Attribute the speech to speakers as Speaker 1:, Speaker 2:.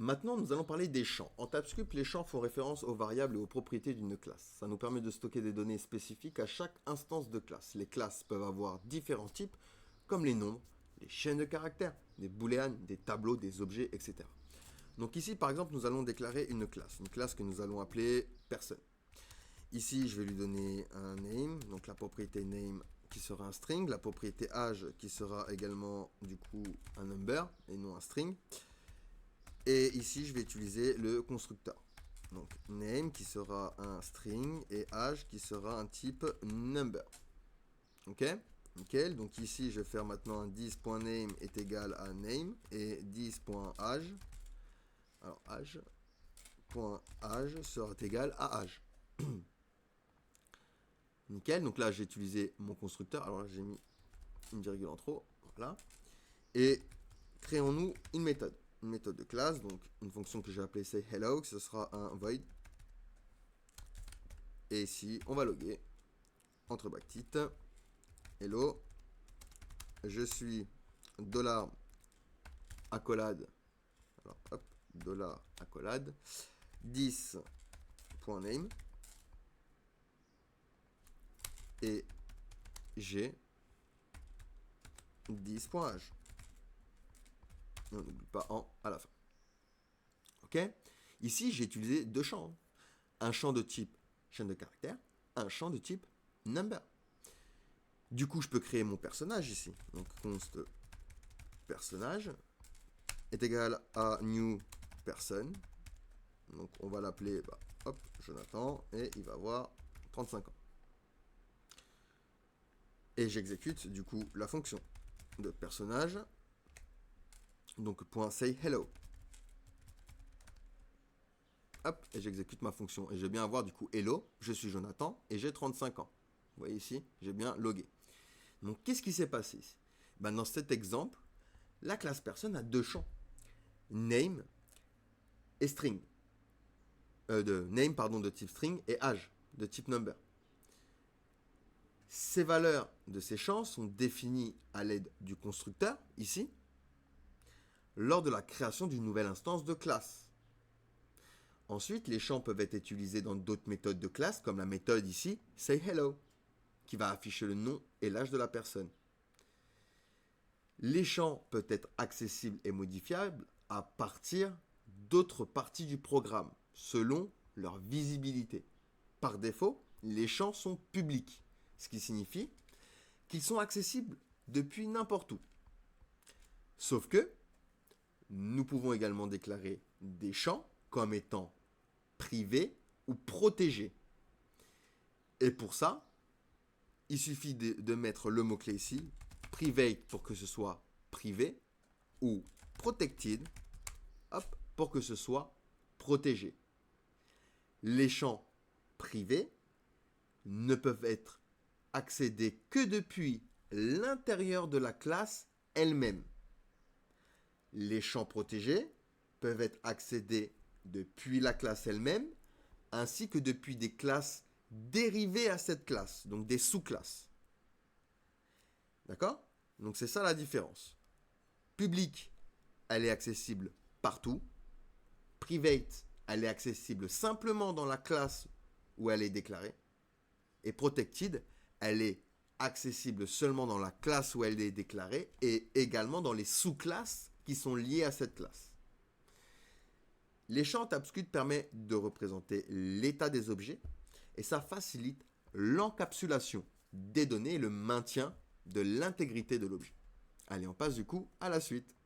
Speaker 1: Maintenant, nous allons parler des champs. En TypeScript, les champs font référence aux variables et aux propriétés d'une classe. Ça nous permet de stocker des données spécifiques à chaque instance de classe. Les classes peuvent avoir différents types, comme les nombres, les chaînes de caractères, des booléennes, des tableaux, des objets, etc. Donc ici, par exemple, nous allons déclarer une classe que nous allons appeler personne. Ici, je vais lui donner un name, donc la propriété name qui sera un string, la propriété âge qui sera également du coup un number et non un string. Et ici, je vais utiliser le constructeur. Donc, name qui sera un string et âge qui sera un type number. Ok? Nickel. Donc ici, je vais faire maintenant un 10.name est égal à name et 10.âge. Alors, âge.âge sera égal à âge. Nickel. Donc là, j'ai utilisé mon constructeur. Alors là, j'ai mis une virgule en trop. Voilà. Et créons-nous une méthode. Une méthode de classe, donc une fonction que j'ai appelée sayHello, ce sera un void. Et ici, on va loguer entre brackets hello, je suis $accolade, alors hop, $accolade 10.name et j'ai 10.âge. On n'oublie pas en à la fin. Ok? Ici, j'ai utilisé deux champs. Un champ de type chaîne de caractères, un champ de type number. Du coup, je peux créer mon personnage ici. Donc, const personnage est égal à new person. Donc, on va l'appeler, Jonathan, et il va avoir 35 ans. Et j'exécute, du coup, la fonction de personnage. Donc, .sayHello. Hop, et j'exécute ma fonction. Et je vais bien avoir, du coup, hello, je suis Jonathan, et j'ai 35 ans. Vous voyez ici, j'ai bien logué. Donc, qu'est-ce qui s'est passé ici? Dans cet exemple, la classe personne a deux champs. Name et string. Name, de type string et âge, de type number. Ces valeurs de ces champs sont définies à l'aide du constructeur, ici, lors de la création d'une nouvelle instance de classe. Ensuite, les champs peuvent être utilisés dans d'autres méthodes de classe, comme la méthode ici, sayHello, qui va afficher le nom et l'âge de la personne. Les champs peuvent être accessibles et modifiables à partir d'autres parties du programme, selon leur visibilité. Par défaut, les champs sont publics, ce qui signifie qu'ils sont accessibles depuis n'importe où. Sauf que nous pouvons également déclarer des champs comme étant privés ou protégés. Et pour ça, il suffit de mettre le mot-clé ici, private pour que ce soit privé, ou protected, hop, pour que ce soit protégé. Les champs privés ne peuvent être accédés que depuis l'intérieur de la classe elle-même. Les champs protégés peuvent être accédés depuis la classe elle-même, ainsi que depuis des classes dérivées à cette classe, donc des sous-classes. D'accord? Donc c'est ça la différence. Public, elle est accessible partout. Private, elle est accessible simplement dans la classe où elle est déclarée. Et protected, elle est accessible seulement dans la classe où elle est déclarée et également dans les sous-classes qui sont liées à cette classe. Les champs TypeScript permettent de représenter l'état des objets et ça facilite l'encapsulation des données et le maintien de l'intégrité de l'objet. Allez, on passe du coup à la suite.